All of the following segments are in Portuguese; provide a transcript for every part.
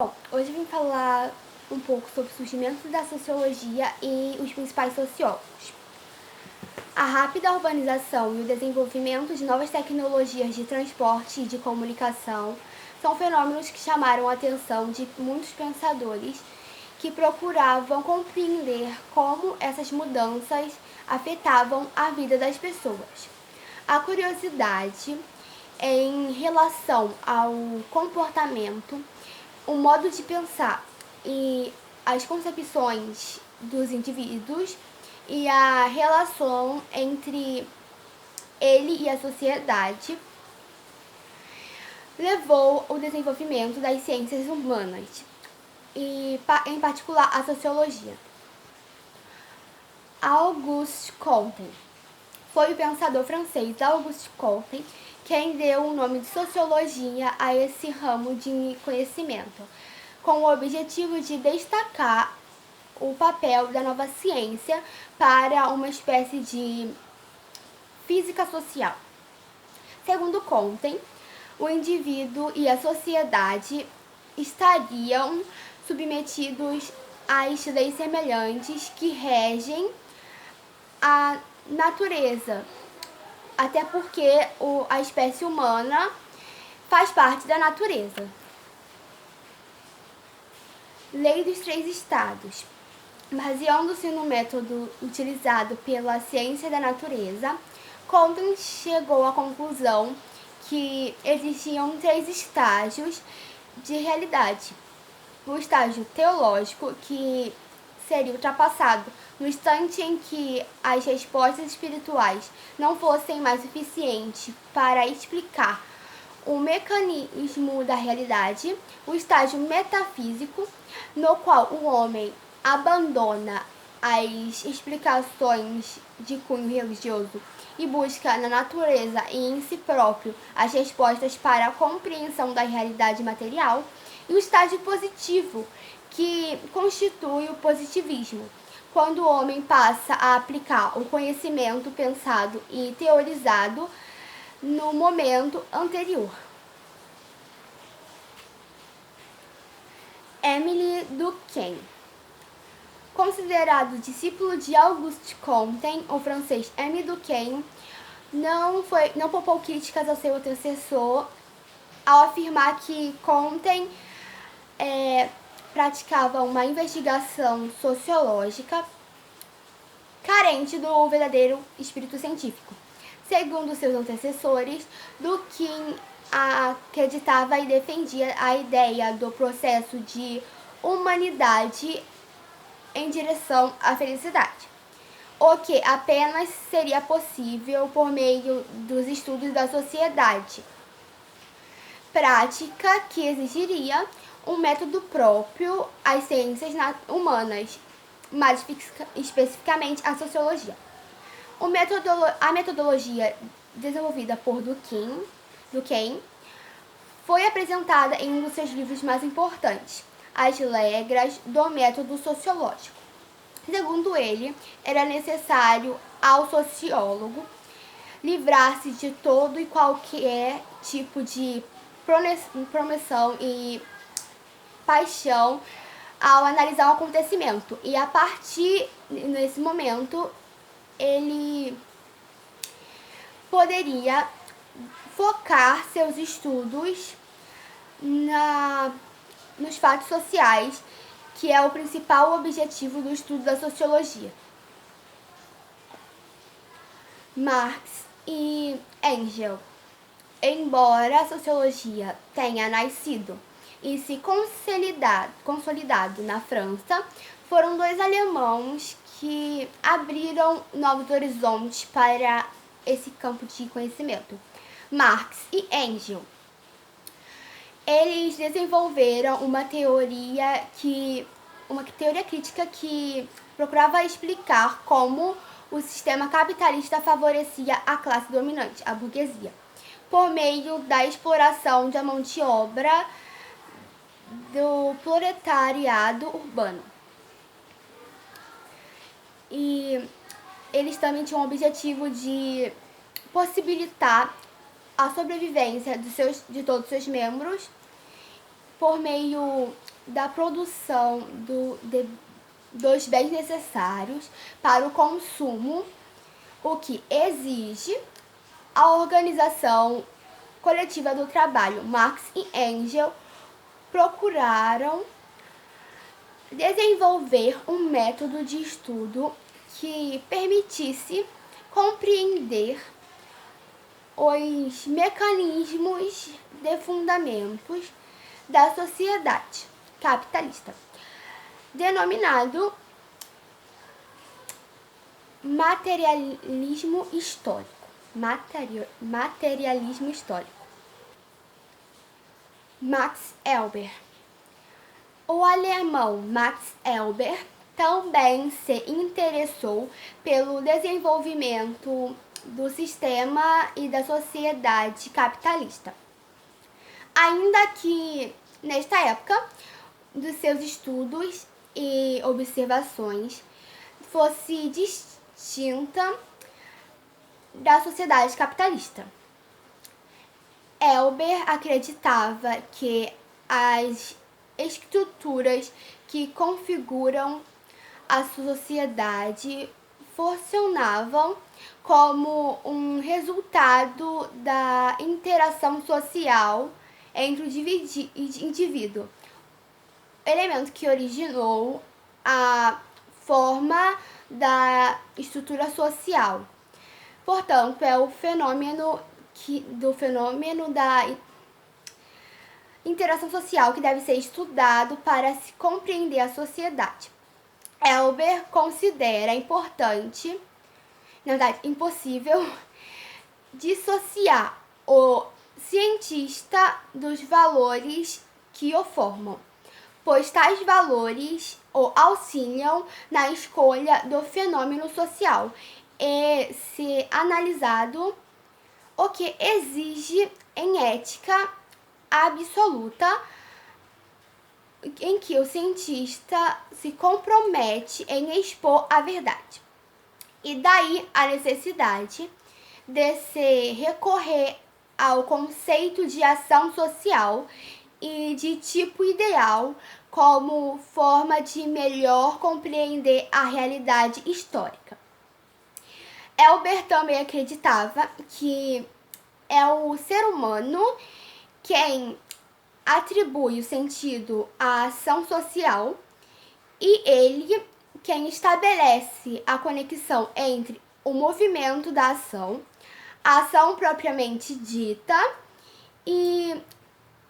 Bom, hoje eu vim falar um pouco sobre o surgimento da sociologia e os principais sociólogos. A rápida urbanização e o desenvolvimento de novas tecnologias de transporte e de comunicação são fenômenos que chamaram a atenção de muitos pensadores que procuravam compreender como essas mudanças afetavam a vida das pessoas. A curiosidade em relação ao comportamento, o modo de pensar e as concepções dos indivíduos e a relação entre ele e a sociedade levou ao desenvolvimento das ciências humanas e, em particular, a sociologia. Auguste Comte foi o pensador francês Auguste Comte quem deu o nome de sociologia a esse ramo de conhecimento, com o objetivo de destacar o papel da nova ciência para uma espécie de física social. Segundo Comte, o indivíduo e a sociedade estariam submetidos às leis semelhantes que regem a natureza, até porque a espécie humana faz parte da natureza. Lei dos três estados. Baseando-se no método utilizado pela ciência da natureza, Comte chegou à conclusão que existiam três estágios de realidade. O estágio teológico, que seria ultrapassado no instante em que as respostas espirituais não fossem mais suficientes para explicar o mecanismo da realidade. O estágio metafísico, no qual o homem abandona as explicações de cunho religioso e busca na natureza e em si próprio as respostas para a compreensão da realidade material. E o estágio positivo, que constitui o positivismo, quando o homem passa a aplicar o conhecimento pensado e teorizado no momento anterior. Émile Durkheim. Considerado discípulo de Auguste Comte, o francês Émile Durkheim não poupou críticas ao seu antecessor ao afirmar que Comte praticava uma investigação sociológica carente do verdadeiro espírito científico. Segundo seus antecessores, Durkheim acreditava e defendia a ideia do processo de humanidade em direção à felicidade, o que apenas seria possível por meio dos estudos da sociedade, prática que exigiria um método próprio às ciências humanas, mais especificamente a sociologia. A metodologia desenvolvida por Durkheim foi apresentada em um dos seus livros mais importantes, As Regras do Método Sociológico. Segundo ele, era necessário ao sociólogo livrar-se de todo e qualquer tipo de promoção e paixão ao analisar o acontecimento. E a partir desse momento, ele poderia focar seus estudos nos fatos sociais, que é o principal objetivo do estudo da sociologia. Marx e Engels. Embora a sociologia tenha nascido e se consolidado na França, foram dois alemães que abriram novos horizontes para esse campo de conhecimento, Marx e Engels. Eles desenvolveram uma teoria crítica que procurava explicar como o sistema capitalista favorecia a classe dominante, a burguesia, por meio da exploração da mão de obra do proletariado urbano. E eles também tinham o objetivo de possibilitar a sobrevivência de todos os seus membros por meio da produção dos bens necessários para o consumo, o que exige a organização coletiva do trabalho. Marx e Engels procuraram desenvolver um método de estudo que permitisse compreender os mecanismos de fundamentos da sociedade capitalista, denominado materialismo histórico. Materialismo histórico. Max Weber. O alemão Max Weber também se interessou pelo desenvolvimento do sistema e da sociedade capitalista. Ainda que, nesta época, dos seus estudos e observações fosse distinta da sociedade capitalista. Weber acreditava que as estruturas que configuram a sociedade funcionavam como um resultado da interação social entre o indivíduo, elemento que originou a forma da estrutura social. Portanto, é o fenômeno da interação social que deve ser estudado para se compreender a sociedade. Weber considera importante, na verdade, impossível, dissociar o cientista dos valores que o formam, pois tais valores o auxiliam na escolha do fenômeno social e, se analisado, o que exige em ética absoluta, em que o cientista se compromete em expor a verdade. E daí a necessidade de se recorrer ao conceito de ação social e de tipo ideal como forma de melhor compreender a realidade histórica. Weber também acreditava que é o ser humano quem atribui o sentido à ação social e ele quem estabelece a conexão entre o movimento da ação, a ação propriamente dita e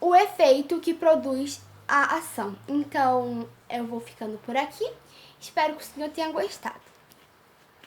o efeito que produz a ação. Então, eu vou ficando por aqui. Espero que o senhor tenha gostado.